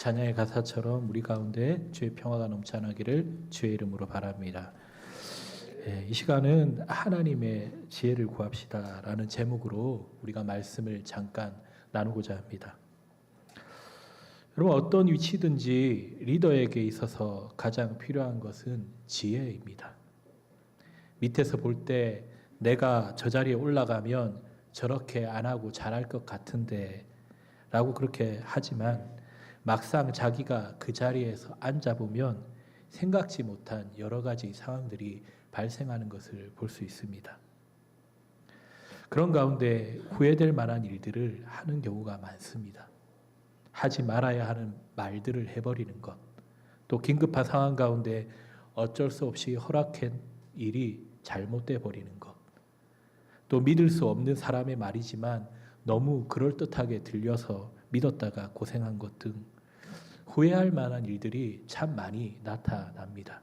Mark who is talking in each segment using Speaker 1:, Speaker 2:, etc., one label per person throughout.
Speaker 1: 찬양의 가사처럼 우리 가운데 주의 평화가 넘쳐나기를 주의 이름으로 바랍니다. 이 시간은 하나님의 지혜를 구합시다라는 제목으로 우리가 말씀을 잠깐 나누고자 합니다. 여러분, 어떤 위치든지 리더에게 있어서 가장 필요한 것은 지혜입니다. 밑에서 볼 때 내가 저 자리에 올라가면 저렇게 안 하고 잘할 것 같은데 라고 그렇게 하지만 막상 자기가 그 자리에서 앉아보면 생각지 못한 여러 가지 상황들이 발생하는 것을 볼 수 있습니다. 그런 가운데 후회될 만한 일들을 하는 경우가 많습니다. 하지 말아야 하는 말들을 해버리는 것, 또 긴급한 상황 가운데 어쩔 수 없이 허락한 일이 잘못돼 버리는 것, 또 믿을 수 없는 사람의 말이지만 너무 그럴듯하게 들려서 믿었다가 고생한 것 등 후회할 만한 일들이 참 많이 나타납니다.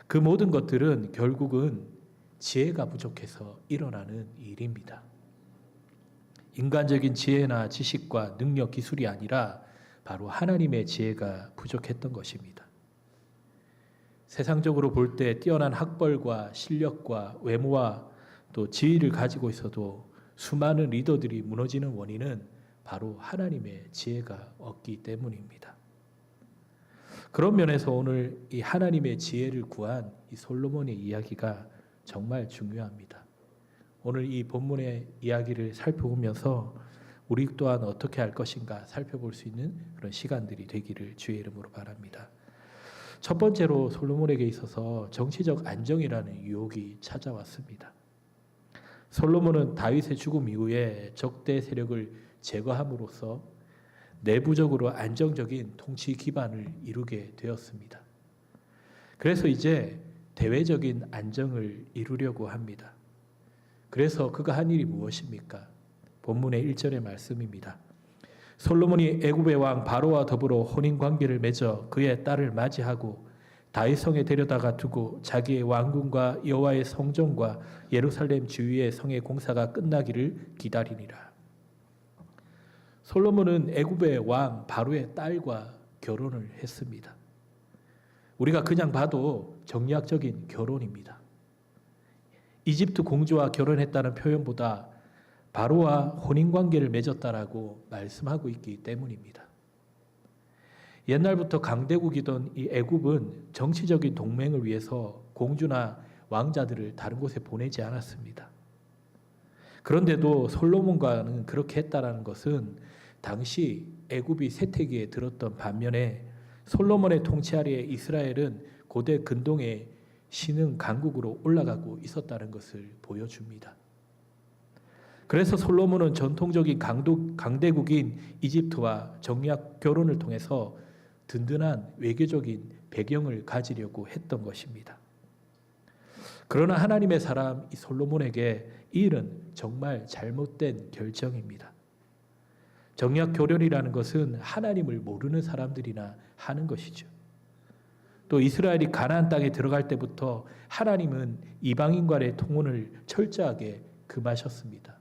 Speaker 1: 그 모든 것들은 결국은 지혜가 부족해서 일어나는 일입니다. 인간적인 지혜나 지식과 능력, 기술이 아니라 바로 하나님의 지혜가 부족했던 것입니다. 세상적으로 볼 때 뛰어난 학벌과 실력과 외모와 또 지위를 가지고 있어도 수많은 리더들이 무너지는 원인은 바로 하나님의 지혜가 없기 때문입니다. 그런 면에서 오늘 이 하나님의 지혜를 구한 이 솔로몬의 이야기가 정말 중요합니다. 오늘 이 본문의 이야기를 살펴보면서 우리 또한 어떻게 할 것인가 살펴볼 수 있는 그런 시간들이 되기를 주의 이름으로 바랍니다. 첫 번째로 솔로몬에게 있어서 정치적 안정이라는 유혹이 찾아왔습니다. 솔로몬은 다윗의 죽음 이후에 적대 세력을 제거함으로써 내부적으로 안정적인 통치 기반을 이루게 되었습니다. 그래서 이제 대외적인 안정을 이루려고 합니다. 그래서 그가 한 일이 무엇입니까? 본문의 1절의 말씀입니다. 솔로몬이 애굽의 왕 바로와 더불어 혼인관계를 맺어 그의 딸을 맞이하고 다윗성에 데려다가 두고 자기의 왕궁과 여호와의 성전과 예루살렘 주위의 성의 공사가 끝나기를 기다리니라. 솔로몬은 애굽의 왕 바로의 딸과 결혼을 했습니다. 우리가 그냥 봐도 정략적인 결혼입니다. 이집트 공주와 결혼했다는 표현보다 바로와 혼인관계를 맺었다라고 말씀하고 있기 때문입니다. 옛날부터 강대국이던 이 애굽은 정치적인 동맹을 위해서 공주나 왕자들을 다른 곳에 보내지 않았습니다. 그런데도 솔로몬과는 그렇게 했다라는 것은 당시 애굽이 쇠퇴기에 들었던 반면에 솔로몬의 통치 아래에 이스라엘은 고대 근동의 신흥 강국으로 올라가고 있었다는 것을 보여줍니다. 그래서 솔로몬은 전통적인 강대국인 이집트와 정략 결혼을 통해서 든든한 외교적인 배경을 가지려고 했던 것입니다. 그러나 하나님의 사람 이 솔로몬에게 이 일은 정말 잘못된 결정입니다. 정략 결혼이라는 것은 하나님을 모르는 사람들이나 하는 것이죠. 또 이스라엘이 가나안 땅에 들어갈 때부터 하나님은 이방인과의 통혼을 철저하게 금하셨습니다.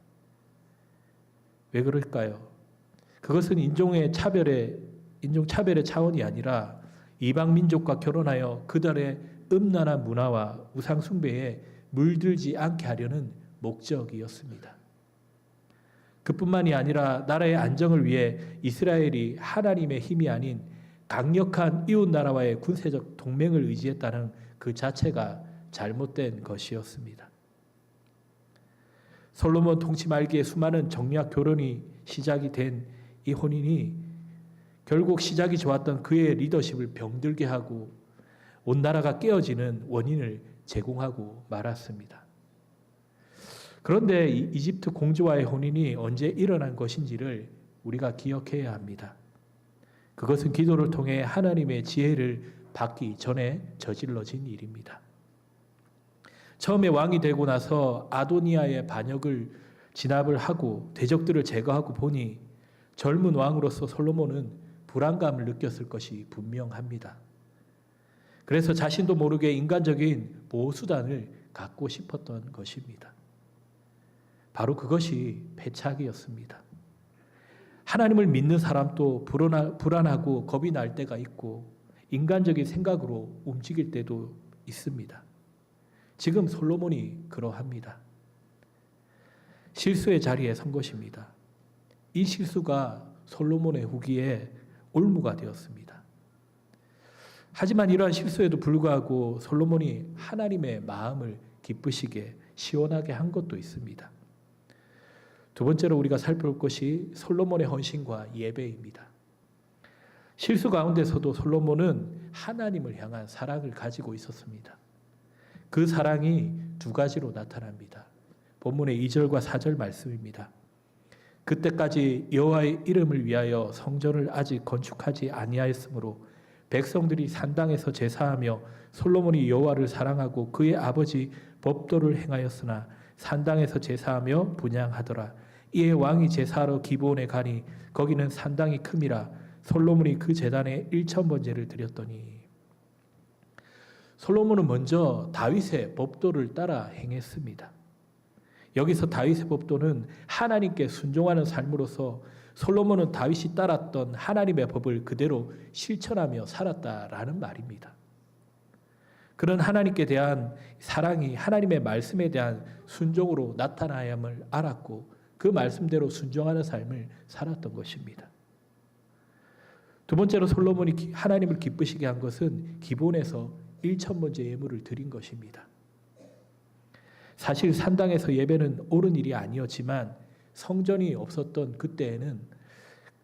Speaker 1: 왜 그럴까요? 그것은 인종 차별의 차원이 아니라 이방 민족과 결혼하여 그들의 음란한 문화와 우상 숭배에 물들지 않게 하려는 목적이었습니다. 그뿐만이 아니라 나라의 안정을 위해 이스라엘이 하나님의 힘이 아닌 강력한 이웃 나라와의 군사적 동맹을 의지했다는 그 자체가 잘못된 것이었습니다. 솔로몬 통치 말기에 수많은 정략 결혼이 시작이 된 이 혼인이 결국 시작이 좋았던 그의 리더십을 병들게 하고 온 나라가 깨어지는 원인을 제공하고 말았습니다. 그런데 이집트 공주와의 혼인이 언제 일어난 것인지를 우리가 기억해야 합니다. 그것은 기도를 통해 하나님의 지혜를 받기 전에 저질러진 일입니다. 처음에 왕이 되고 나서 아도니아의 반역을 진압을 하고 대적들을 제거하고 보니 젊은 왕으로서 솔로몬은 불안감을 느꼈을 것이 분명합니다. 그래서 자신도 모르게 인간적인 보호수단을 갖고 싶었던 것입니다. 바로 그것이 패착이었습니다. 하나님을 믿는 사람도 불안하고 겁이 날 때가 있고 인간적인 생각으로 움직일 때도 있습니다. 지금 솔로몬이 그러합니다. 실수의 자리에 선 것입니다. 이 실수가 솔로몬의 후기에 올무가 되었습니다. 하지만 이러한 실수에도 불구하고 솔로몬이 하나님의 마음을 기쁘시게 시원하게 한 것도 있습니다. 두 번째로 우리가 살펴볼 것이 솔로몬의 헌신과 예배입니다. 실수 가운데서도 솔로몬은 하나님을 향한 사랑을 가지고 있었습니다. 그 사랑이 두 가지로 나타납니다. 본문의 2절과 4절 말씀입니다. 그때까지 여호와의 이름을 위하여 성전을 아직 건축하지 아니하였으므로 백성들이 산당에서 제사하며 솔로몬이 여호와를 사랑하고 그의 아버지 법도를 행하였으나 산당에서 제사하며 분향하더라. 이에 왕이 제사하러 기브온에 가니 거기는 산당이 큼이라. 솔로몬이 그 제단에 1,000번제를 드렸더니. 솔로몬은 먼저 다윗의 법도를 따라 행했습니다. 여기서 다윗의 법도는 하나님께 순종하는 삶으로서 솔로몬은 다윗이 따랐던 하나님의 법을 그대로 실천하며 살았다라는 말입니다. 그런 하나님께 대한 사랑이 하나님의 말씀에 대한 순종으로 나타나야 함을 알았고 그 말씀대로 순종하는 삶을 살았던 것입니다. 두 번째로 솔로몬이 하나님을 기쁘시게 한 것은 기브온에서 1,000번째 예물을 드린 것입니다. 사실 산당에서 예배는 옳은 일이 아니었지만 성전이 없었던 그때에는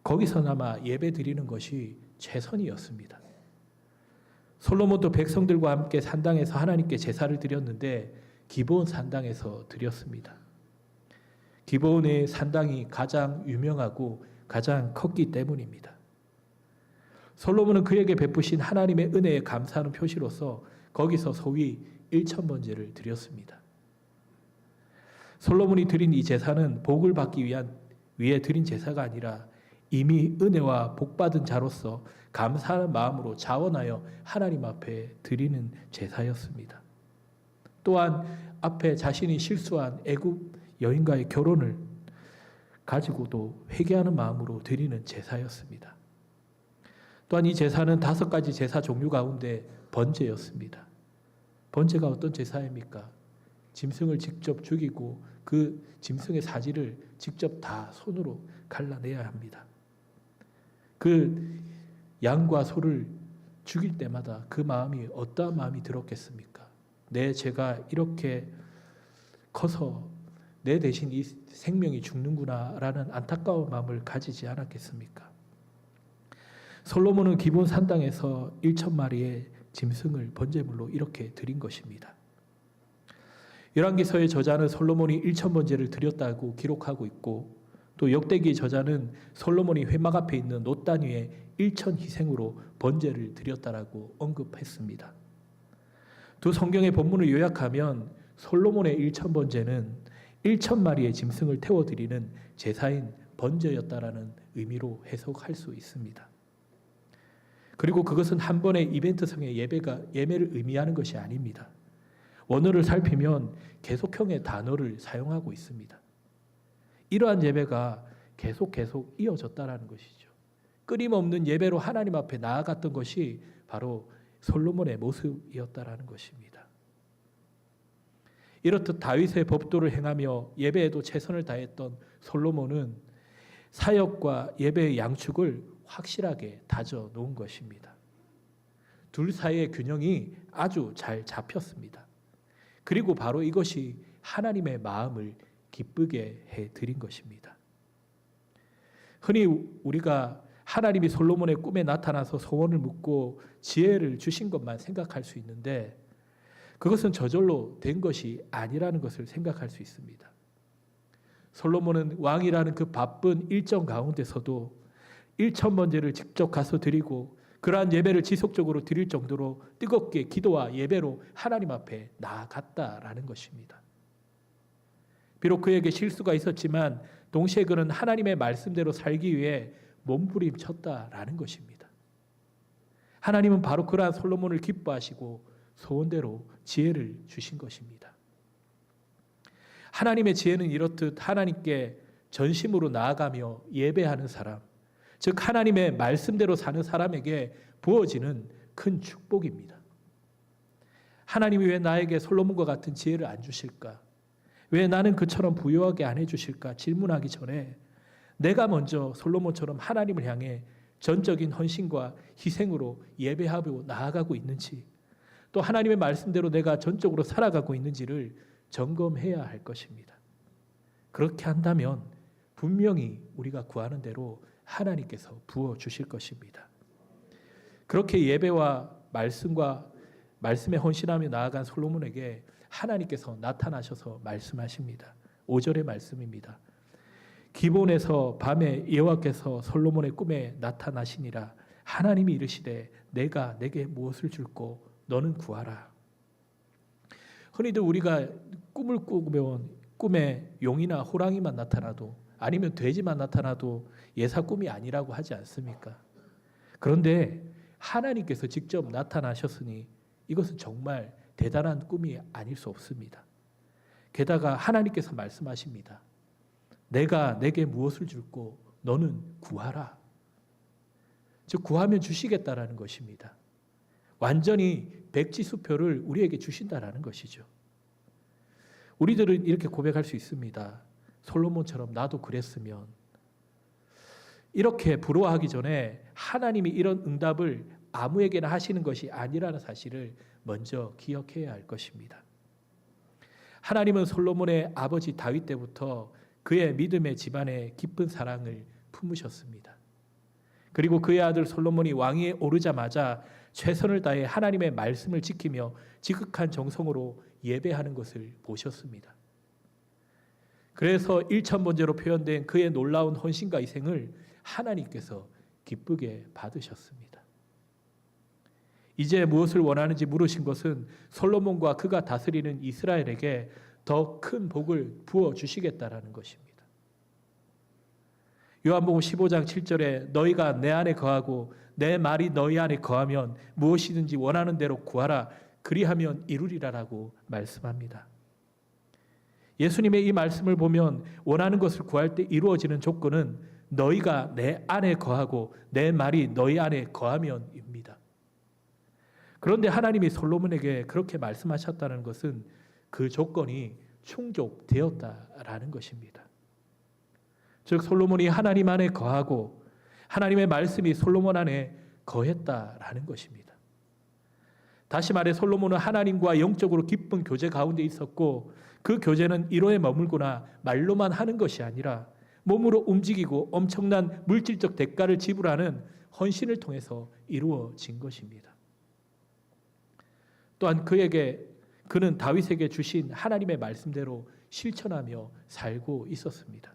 Speaker 1: 거기서나마 예배 드리는 것이 최선이었습니다. 솔로몬도 백성들과 함께 산당에서 하나님께 제사를 드렸는데 기브온 산당에서 드렸습니다. 기브온의 산당이 가장 유명하고 가장 컸기 때문입니다. 솔로몬은 그에게 베푸신 하나님의 은혜에 감사하는 표시로서 거기서 소위 1,000번제를 드렸습니다. 솔로몬이 드린 이 제사는 복을 받기 위해 드린 제사가 아니라 이미 은혜와 복 받은 자로서 감사하는 마음으로 자원하여 하나님 앞에 드리는 제사였습니다. 또한 앞에 자신이 실수한 애굽 여인과의 결혼을 가지고도 회개하는 마음으로 드리는 제사였습니다. 또한 이 제사는 5가지 제사 종류 가운데 번제였습니다. 번제가 어떤 제사입니까? 짐승을 직접 죽이고 그 짐승의 사지를 직접 다 손으로 갈라내야 합니다. 그 양과 소를 죽일 때마다 그 마음이 어떠한 마음이 들었겠습니까? 내 죄가 이렇게 커서 내 대신 이 생명이 죽는구나라는 안타까운 마음을 가지지 않았겠습니까? 솔로몬은 기브온 산당에서 1,000마리의 짐승을 번제물로 이렇게 드린 것입니다. 열왕기서의 저자는 솔로몬이 1,000번제를 드렸다고 기록하고 있고 또 역대기 저자는 솔로몬이 회막 앞에 있는 놋단 위에 1,000희생으로 번제를 드렸다라고 언급했습니다. 두 성경의 본문을 요약하면 솔로몬의 1,000번제는 1,000마리의 짐승을 태워드리는 제사인 번제였다라는 의미로 해석할 수 있습니다. 그리고 그것은 한 번의 이벤트성의 예매를 의미하는 것이 아닙니다. 원어를 살피면 계속형의 단어를 사용하고 있습니다. 이러한 예배가 계속 이어졌다라는 것이죠. 끊임없는 예배로 하나님 앞에 나아갔던 것이 바로 솔로몬의 모습이었다라는 것입니다. 이렇듯 다윗의 법도를 행하며 예배에도 최선을 다했던 솔로몬은 사역과 예배의 양축을 확실하게 다져 놓은 것입니다. 둘 사이의 균형이 아주 잘 잡혔습니다. 그리고 바로 이것이 하나님의 마음을 기쁘게 해드린 것입니다. 흔히 우리가 하나님이 솔로몬의 꿈에 나타나서 소원을 묻고 지혜를 주신 것만 생각할 수 있는데 그것은 저절로 된 것이 아니라는 것을 생각할 수 있습니다. 솔로몬은 왕이라는 그 바쁜 일정 가운데서도 1,000번제를 직접 가서 드리고 그러한 예배를 지속적으로 드릴 정도로 뜨겁게 기도와 예배로 하나님 앞에 나아갔다라는 것입니다. 비록 그에게 실수가 있었지만 동시에 그는 하나님의 말씀대로 살기 위해 몸부림쳤다라는 것입니다. 하나님은 바로 그러한 솔로몬을 기뻐하시고 소원대로 지혜를 주신 것입니다. 하나님의 지혜는 이렇듯 하나님께 전심으로 나아가며 예배하는 사람, 즉 하나님의 말씀대로 사는 사람에게 부어지는 큰 축복입니다. 하나님이 왜 나에게 솔로몬과 같은 지혜를 안 주실까? 왜 나는 그처럼 부유하게 안 해주실까? 질문하기 전에 내가 먼저 솔로몬처럼 하나님을 향해 전적인 헌신과 희생으로 예배하고 나아가고 있는지, 또 하나님의 말씀대로 내가 전적으로 살아가고 있는지를 점검해야 할 것입니다. 그렇게 한다면 분명히 우리가 구하는 대로 하나님께서 부어주실 것입니다. 그렇게 예배와 말씀에 헌신하며 나아간 솔로몬에게 하나님께서 나타나셔서 말씀하십니다. 5절의 말씀입니다. 기본에서 밤에 여호와께서 솔로몬의 꿈에 나타나시니라. 하나님이 이르시되 내가 내게 무엇을 줄꼬 너는 구하라. 흔히들 우리가 꿈을 꾸면 꿈에 용이나 호랑이만 나타나도, 아니면 돼지만 나타나도 예사 꿈이 아니라고 하지 않습니까? 그런데 하나님께서 직접 나타나셨으니 이것은 정말 대단한 꿈이 아닐 수 없습니다. 게다가 하나님께서 말씀하십니다. 내가 내게 무엇을 줄꼬 너는 구하라. 즉 구하면 주시겠다라는 것입니다. 완전히 백지수표를 우리에게 주신다라는 것이죠. 우리들은 이렇게 고백할 수 있습니다. 솔로몬처럼 나도 그랬으면. 이렇게 부러워하기 전에 하나님이 이런 응답을 아무에게나 하시는 것이 아니라는 사실을 먼저 기억해야 할 것입니다. 하나님은 솔로몬의 아버지 다윗 때부터 그의 믿음의 집안에 깊은 사랑을 품으셨습니다. 그리고 그의 아들 솔로몬이 왕위에 오르자마자 최선을 다해 하나님의 말씀을 지키며 지극한 정성으로 예배하는 것을 보셨습니다. 그래서 일천번제로 표현된 그의 놀라운 헌신과 희생을 하나님께서 기쁘게 받으셨습니다. 이제 무엇을 원하는지 물으신 것은 솔로몬과 그가 다스리는 이스라엘에게 더 큰 복을 부어주시겠다라는 것입니다. 요한복음 15장 7절에 너희가 내 안에 거하고 내 말이 너희 안에 거하면 무엇이든지 원하는 대로 구하라 그리하면 이루리라라고 말씀합니다. 예수님의 이 말씀을 보면 원하는 것을 구할 때 이루어지는 조건은 너희가 내 안에 거하고 내 말이 너희 안에 거하면입니다. 그런데 하나님이 솔로몬에게 그렇게 말씀하셨다는 것은 그 조건이 충족되었다라는 것입니다. 즉 솔로몬이 하나님 안에 거하고 하나님의 말씀이 솔로몬 안에 거했다라는 것입니다. 다시 말해 솔로몬은 하나님과 영적으로 깊은 교제 가운데 있었고 그 교제는 이로에 머물거나 말로만 하는 것이 아니라 몸으로 움직이고 엄청난 물질적 대가를 지불하는 헌신을 통해서 이루어진 것입니다. 또한 그는 다윗에게 주신 하나님의 말씀대로 실천하며 살고 있었습니다.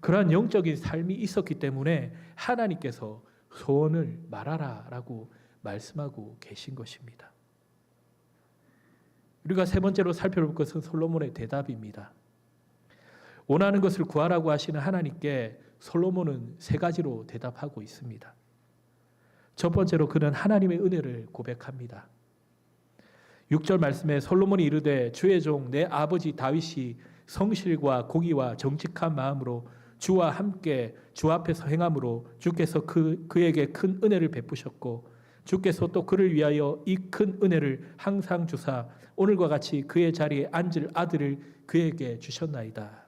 Speaker 1: 그러한 영적인 삶이 있었기 때문에 하나님께서 소원을 말하라라고 말씀하고 계신 것입니다. 우리가 세 번째로 살펴볼 것은 솔로몬의 대답입니다. 원하는 것을 구하라고 하시는 하나님께 솔로몬은 세 가지로 대답하고 있습니다. 첫 번째로 그는 하나님의 은혜를 고백합니다. 6절 말씀에 솔로몬이 이르되 주의 종 내 아버지 다윗이 성실과 공의와 정직한 마음으로 주와 함께 주 앞에서 행함으로 주께서 그에게 큰 은혜를 베푸셨고 주께서 또 그를 위하여 이 큰 은혜를 항상 주사 오늘과 같이 그의 자리에 앉을 아들을 그에게 주셨나이다.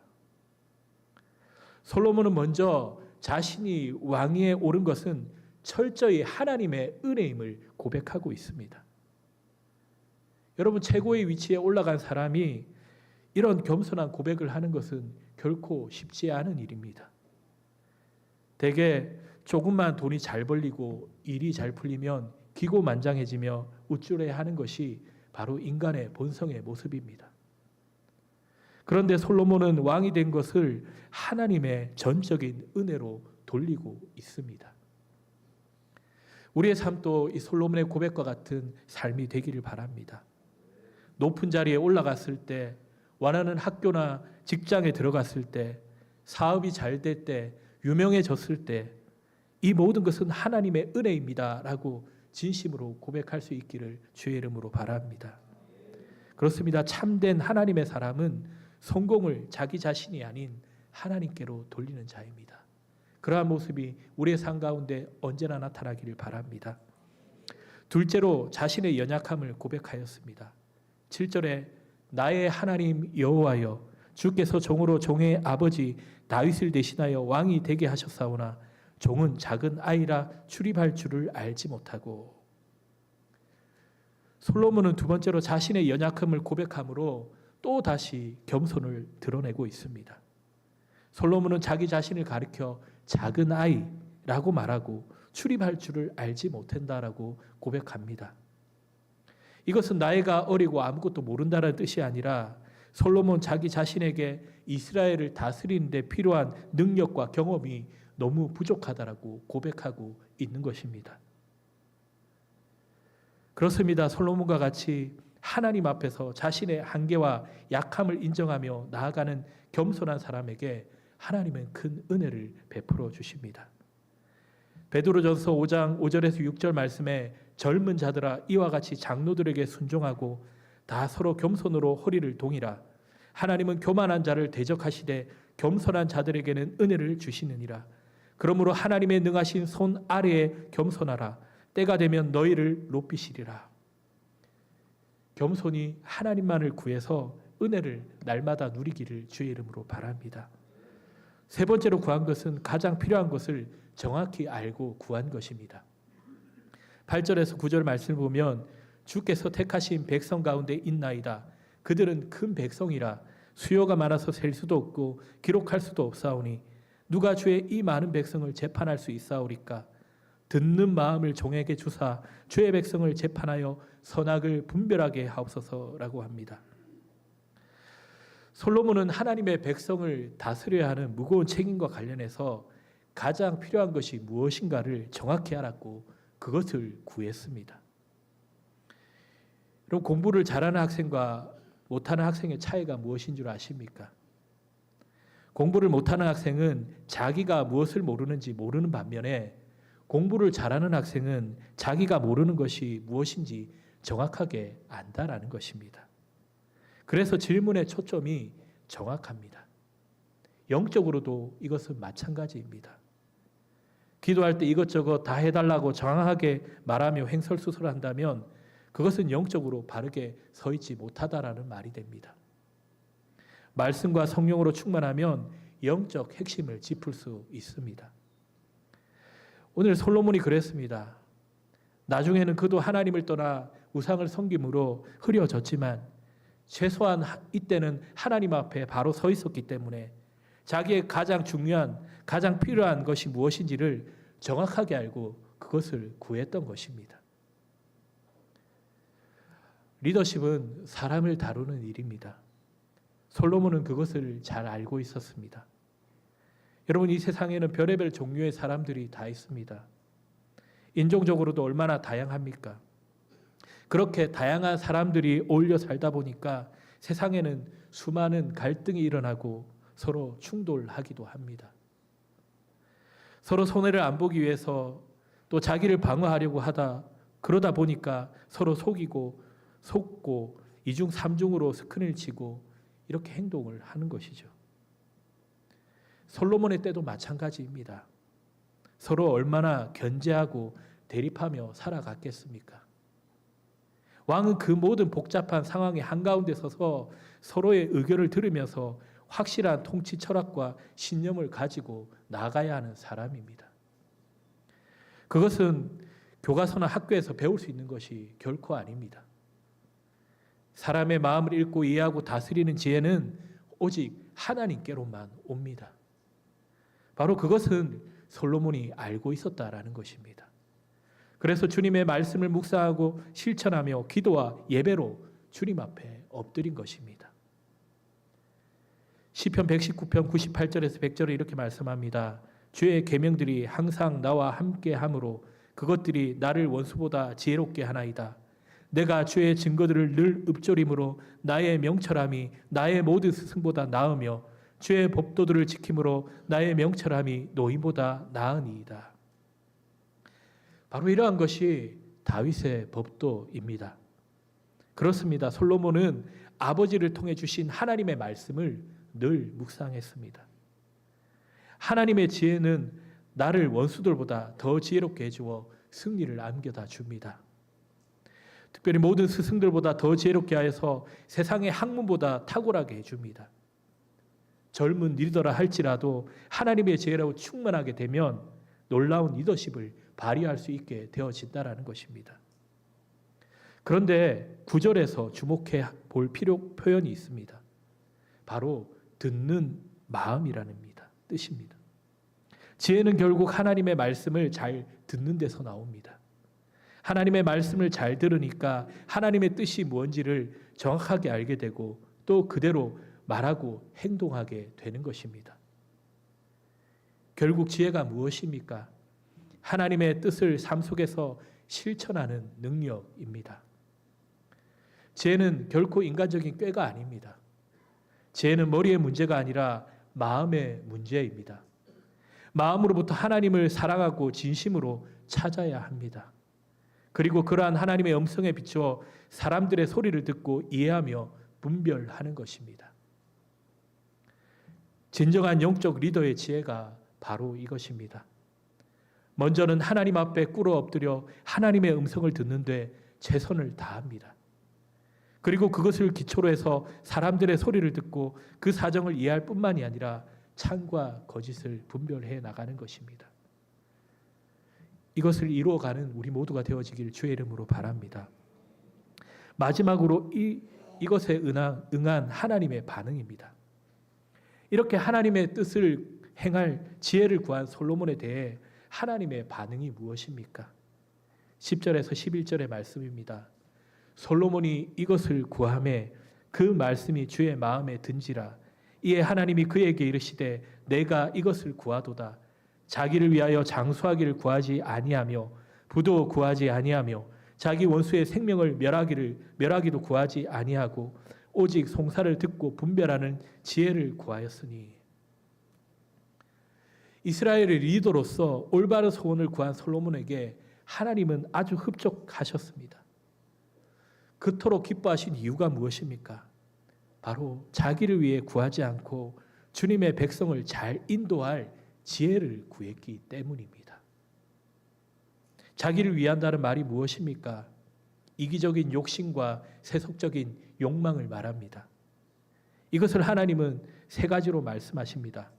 Speaker 1: 솔로몬은 먼저 자신이 왕위에 오른 것은 철저히 하나님의 은혜임을 고백하고 있습니다. 여러분 최고의 위치에 올라간 사람이 이런 겸손한 고백을 하는 것은 결코 쉽지 않은 일입니다. 대개 조금만 돈이 잘 벌리고 일이 잘 풀리면 기고만장해지며 우쭐해하는 것이 바로 인간의 본성의 모습입니다. 그런데 솔로몬은 왕이 된 것을 하나님의 전적인 은혜로 돌리고 있습니다. 우리의 삶도 이 솔로몬의 고백과 같은 삶이 되기를 바랍니다. 높은 자리에 올라갔을 때, 원하는 학교나 직장에 들어갔을 때, 사업이 잘 될 때, 유명해졌을 때, 이 모든 것은 하나님의 은혜입니다 라고 진심으로 고백할 수 있기를 주의 이름으로 바랍니다. 그렇습니다. 참된 하나님의 사람은 성공을 자기 자신이 아닌 하나님께로 돌리는 자입니다. 그러한 모습이 우리의 삶 가운데 언제나 나타나기를 바랍니다. 둘째로 자신의 연약함을 고백하였습니다. 7절에 나의 하나님 여호와여 주께서 종으로 종의 아버지 다윗을 대신하여 왕이 되게 하셨사오나 종은 작은 아이라 출입할 줄을 알지 못하고. 솔로몬은 두 번째로 자신의 연약함을 고백함으로 또 다시 겸손을 드러내고 있습니다. 솔로몬은 자기 자신을 가리켜 작은 아이라고 말하고 출입할 줄을 알지 못한다라고 고백합니다. 이것은 나이가 어리고 아무것도 모른다는 뜻이 아니라 솔로몬 자기 자신에게 이스라엘을 다스리는 데 필요한 능력과 경험이 너무 부족하다라고 고백하고 있는 것입니다. 그렇습니다. 솔로몬과 같이 하나님 앞에서 자신의 한계와 약함을 인정하며 나아가는 겸손한 사람에게 하나님은 큰 은혜를 베풀어 주십니다. 베드로전서 5장 5절에서 6절 말씀에 젊은 자들아 이와 같이 장로들에게 순종하고 다 서로 겸손으로 허리를 동이라. 하나님은 교만한 자를 대적하시되 겸손한 자들에게는 은혜를 주시느니라. 그러므로 하나님의 능하신 손 아래에 겸손하라. 때가 되면 너희를 높이시리라. 겸손히 하나님만을 구해서 은혜를 날마다 누리기를 주의 이름으로 바랍니다. 세 번째로 구한 것은 가장 필요한 것을 정확히 알고 구한 것입니다. 8절에서 9절 말씀을 보면 주께서 택하신 백성 가운데 있나이다. 그들은 큰 백성이라 수요가 많아서 셀 수도 없고 기록할 수도 없사오니 누가 주의 이 많은 백성을 재판할 수 있사오리까. 듣는 마음을 종에게 주사 주의 백성을 재판하여 선악을 분별하게 하옵소서라고 합니다. 솔로몬은 하나님의 백성을 다스려야 하는 무거운 책임과 관련해서 가장 필요한 것이 무엇인가를 정확히 알았고 그것을 구했습니다. 그럼 공부를 잘하는 학생과 못하는 학생의 차이가 무엇인 줄 아십니까? 공부를 못하는 학생은 자기가 무엇을 모르는지 모르는 반면에 공부를 잘하는 학생은 자기가 모르는 것이 무엇인지 정확하게 안다라는 것입니다. 그래서 질문의 초점이 정확합니다. 영적으로도 이것은 마찬가지입니다. 기도할 때 이것저것 다 해달라고 정확하게 말하며 횡설수설한다면 그것은 영적으로 바르게 서 있지 못하다라는 말이 됩니다. 말씀과 성령으로 충만하면 영적 핵심을 짚을 수 있습니다. 오늘 솔로몬이 그랬습니다. 나중에는 그도 하나님을 떠나 우상을 섬김으로 흐려졌지만 최소한 이때는 하나님 앞에 바로 서 있었기 때문에 자기의 가장 중요한, 가장 필요한 것이 무엇인지를 정확하게 알고 그것을 구했던 것입니다. 리더십은 사람을 다루는 일입니다. 솔로몬은 그것을 잘 알고 있었습니다. 여러분, 이 세상에는 별의별 종류의 사람들이 다 있습니다. 인종적으로도 얼마나 다양합니까? 그렇게 다양한 사람들이 어울려 살다 보니까 세상에는 수많은 갈등이 일어나고 서로 충돌하기도 합니다. 서로 손해를 안 보기 위해서 또 자기를 방어하려고 그러다 보니까 서로 속고 이중 삼중으로 스크린을 치고 이렇게 행동을 하는 것이죠. 솔로몬의 때도 마찬가지입니다. 서로 얼마나 견제하고 대립하며 살아갔겠습니까? 왕은 그 모든 복잡한 상황의 한가운데 서서 서로의 의견을 들으면서 확실한 통치 철학과 신념을 가지고 나아가야 하는 사람입니다. 그것은 교과서나 학교에서 배울 수 있는 것이 결코 아닙니다. 사람의 마음을 읽고 이해하고 다스리는 지혜는 오직 하나님께로만 옵니다. 바로 그것은 솔로몬이 알고 있었다라는 것입니다. 그래서 주님의 말씀을 묵상하고 실천하며 기도와 예배로 주님 앞에 엎드린 것입니다. 시편 119편 98절에서 100절에 이렇게 말씀합니다. 주의 계명들이 항상 나와 함께함으로 그것들이 나를 원수보다 지혜롭게 하나이다. 내가 주의 증거들을 늘 읊조림으로 나의 명철함이 나의 모든 스승보다 나으며 주의 법도들을 지킴으로 나의 명철함이 노인보다 나으니이다. 바로 이러한 것이 다윗의 법도입니다. 그렇습니다. 솔로몬은 아버지를 통해 주신 하나님의 말씀을 늘 묵상했습니다. 하나님의 지혜는 나를 원수들보다 더 지혜롭게 해주어 승리를 안겨다 줍니다. 특별히 모든 스승들보다 더 지혜롭게 하여서 세상의 학문보다 탁월하게 해줍니다. 젊은 리더라 할지라도 하나님의 지혜로 충만하게 되면 놀라운 리더십을 발휘할 수 있게 되어진다는 것입니다. 그런데 9절에서 주목해 볼 표현이 있습니다. 바로 듣는 마음이라는 뜻입니다. 지혜는 결국 하나님의 말씀을 잘 듣는 데서 나옵니다. 하나님의 말씀을 잘 들으니까 하나님의 뜻이 무엇인지를 정확하게 알게 되고 또 그대로 말하고 행동하게 되는 것입니다. 결국 지혜가 무엇입니까? 하나님의 뜻을 삶 속에서 실천하는 능력입니다. 지혜는 결코 인간적인 꾀가 아닙니다. 지혜는 머리의 문제가 아니라 마음의 문제입니다. 마음으로부터 하나님을 사랑하고 진심으로 찾아야 합니다. 그리고 그러한 하나님의 음성에 비추어 사람들의 소리를 듣고 이해하며 분별하는 것입니다. 진정한 영적 리더의 지혜가 바로 이것입니다. 먼저는 하나님 앞에 꿇어 엎드려 하나님의 음성을 듣는데 최선을 다합니다. 그리고 그것을 기초로 해서 사람들의 소리를 듣고 그 사정을 이해할 뿐만이 아니라 참과 거짓을 분별해 나가는 것입니다. 이것을 이루어가는 우리 모두가 되어지길 주의 이름으로 바랍니다. 마지막으로 이것에 응한 하나님의 반응입니다. 이렇게 하나님의 뜻을 행할 지혜를 구한 솔로몬에 대해 하나님의 반응이 무엇입니까? 10절에서 11절의 말씀입니다. 솔로몬이 이것을 구하매 그 말씀이 주의 마음에 든지라. 이에 하나님이 그에게 이르시되 내가 이것을 구하도다. 자기를 위하여 장수하기를 구하지 아니하며 부도 구하지 아니하며 자기 원수의 생명을 멸하기도 구하지 아니하고 오직 송사를 듣고 분별하는 지혜를 구하였으니. 이스라엘의 리더로서 올바른 소원을 구한 솔로몬에게 하나님은 아주 흡족하셨습니다. 그토록 기뻐하신 이유가 무엇입니까? 바로 자기를 위해 구하지 않고 주님의 백성을 잘 인도할 지혜를 구했기 때문입니다. 자기를 위한다는 말이 무엇입니까? 이기적인 욕심과 세속적인 욕망을 말합니다. 이것을 하나님은 세 가지로 말씀하십니다.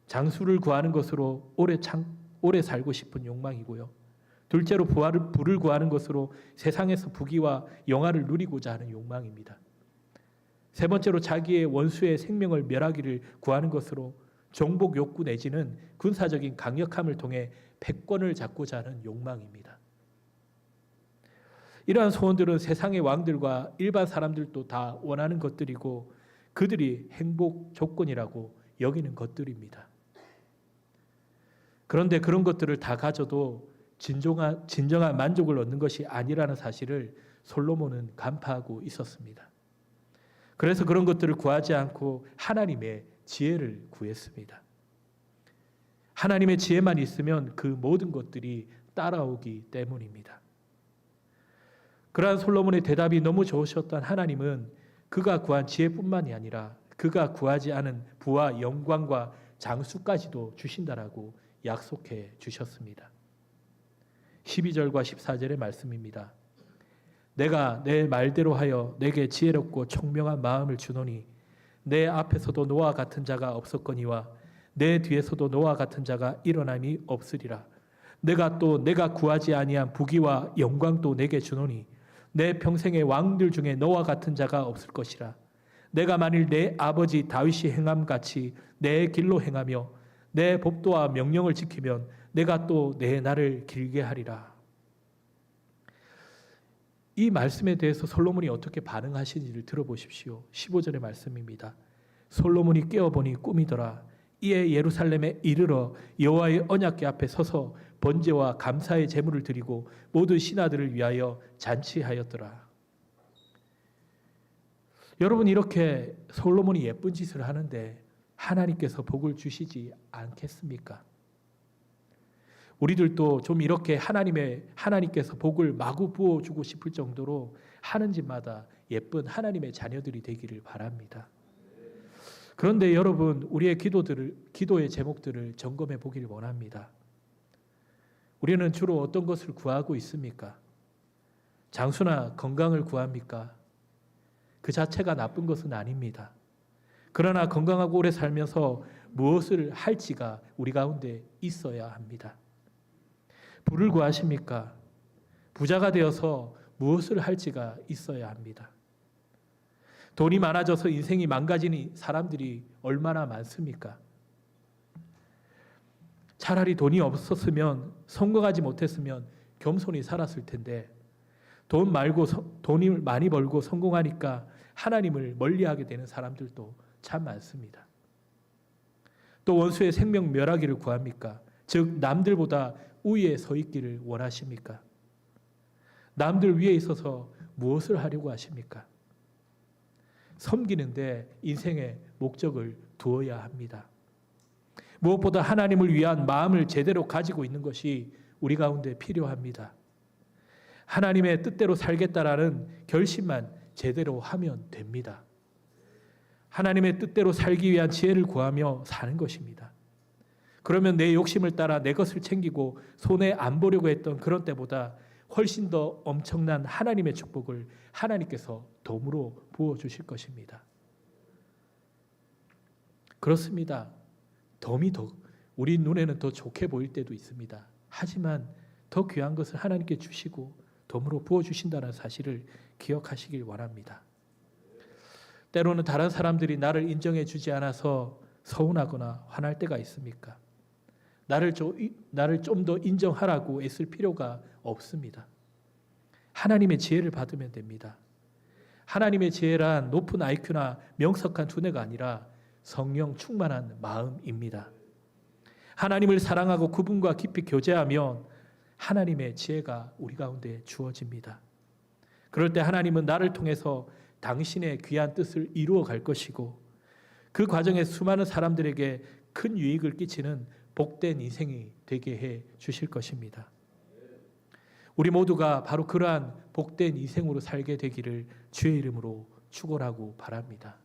Speaker 1: 장수를 구하는 것으로 오래 살고 싶은 욕망이고요. 둘째로 부를 구하는 것으로 세상에서 부귀와 영화를 누리고자 하는 욕망입니다. 세 번째로 자기의 원수의 생명을 멸하기를 구하는 것으로 정복 욕구 내지는 군사적인 강력함을 통해 패권을 잡고자 하는 욕망입니다. 이러한 소원들은 세상의 왕들과 일반 사람들도 다 원하는 것들이고 그들이 행복 조건이라고 여기는 것들입니다. 그런데 그런 것들을 다 가져도 진정한 만족을 얻는 것이 아니라는 사실을 솔로몬은 간파하고 있었습니다. 그래서 그런 것들을 구하지 않고 하나님의 지혜를 구했습니다. 하나님의 지혜만 있으면 그 모든 것들이 따라오기 때문입니다. 그러한 솔로몬의 대답이 너무 좋으셨던 하나님은 그가 구한 지혜뿐만이 아니라 그가 구하지 않은 부와 영광과 장수까지도 주신다라고 약속해 주셨습니다. 12절과 14절의 말씀입니다. 내가 내 말대로 하여 내게 지혜롭고 총명한 마음을 주노니 내 앞에서도 너와 같은 자가 없었거니와 내 뒤에서도 너와 같은 자가 일어남이 없으리라. 내가 구하지 아니한 부귀와 영광도 내게 주노니 내 평생의 왕들 중에 너와 같은 자가 없을 것이라. 내가 만일 내 아버지 다윗이 행함같이 내 길로 행하며 내 법도와 명령을 지키면 내가 또 내 날을 길게 하리라. 이 말씀에 대해서 솔로몬이 어떻게 반응하시는지를 들어보십시오. 15절의 말씀입니다. 솔로몬이 깨어보니 꿈이더라. 이에 예루살렘에 이르러 여호와의 언약궤 앞에 서서 번제와 감사의 제물을 드리고 모든 신하들을 위하여 잔치하였더라. 여러분, 이렇게 솔로몬이 예쁜 짓을 하는데 하나님께서 복을 주시지 않겠습니까? 우리들도 좀 이렇게 하나님께서 복을 마구 부어주고 싶을 정도로 하는 짓마다 예쁜 하나님의 자녀들이 되기를 바랍니다. 그런데 여러분, 우리의 기도의 제목들을 점검해 보기를 원합니다. 우리는 주로 어떤 것을 구하고 있습니까? 장수나 건강을 구합니까? 그 자체가 나쁜 것은 아닙니다. 그러나 건강하고 오래 살면서 무엇을 할지가 우리 가운데 있어야 합니다. 부를 구하십니까? 부자가 되어서 무엇을 할지가 있어야 합니다. 돈이 많아져서 인생이 망가지는 사람들이 얼마나 많습니까? 차라리 돈이 없었으면, 성공하지 못했으면 겸손히 살았을 텐데, 돈을 많이 벌고 성공하니까 하나님을 멀리하게 되는 사람들도 참 많습니다. 또 원수의 생명 멸하기를 구합니까? 즉 남들보다 우위에 서 있기를 원하십니까? 남들 위에 있어서 무엇을 하려고 하십니까? 섬기는데 인생의 목적을 두어야 합니다. 무엇보다 하나님을 위한 마음을 제대로 가지고 있는 것이 우리 가운데 필요합니다. 하나님의 뜻대로 살겠다라는 결심만 제대로 하면 됩니다. 하나님의 뜻대로 살기 위한 지혜를 구하며 사는 것입니다. 그러면 내 욕심을 따라 내 것을 챙기고 손해 안 보려고 했던 그런 때보다 훨씬 더 엄청난 하나님의 축복을 하나님께서 덤으로 부어주실 것입니다. 그렇습니다. 덤이 우리 눈에는 더 좋게 보일 때도 있습니다. 하지만 더 귀한 것을 하나님께 주시고 덤으로 부어주신다는 사실을 기억하시길 원합니다. 때로는 다른 사람들이 나를 인정해 주지 않아서 서운하거나 화날 때가 있습니까? 나를 좀 더 인정하라고 애쓸 필요가 없습니다. 하나님의 지혜를 받으면 됩니다. 하나님의 지혜란 높은 IQ나 명석한 두뇌가 아니라 성령 충만한 마음입니다. 하나님을 사랑하고 그분과 깊이 교제하면 하나님의 지혜가 우리 가운데 주어집니다. 그럴 때 하나님은 나를 통해서 당신의 귀한 뜻을 이루어 갈 것이고 그 과정에 수많은 사람들에게 큰 유익을 끼치는 복된 인생이 되게 해 주실 것입니다. 우리 모두가 바로 그러한 복된 인생으로 살게 되기를 주의 이름으로 축원하고 바랍니다.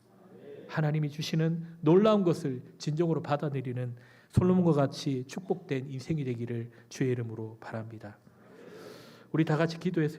Speaker 1: 하나님이 주시는 놀라운 것을 진정으로 받아들이는 솔로몬과 같이 축복된 인생이 되기를 주의 이름으로 바랍니다. 우리 다 같이 기도했습니다.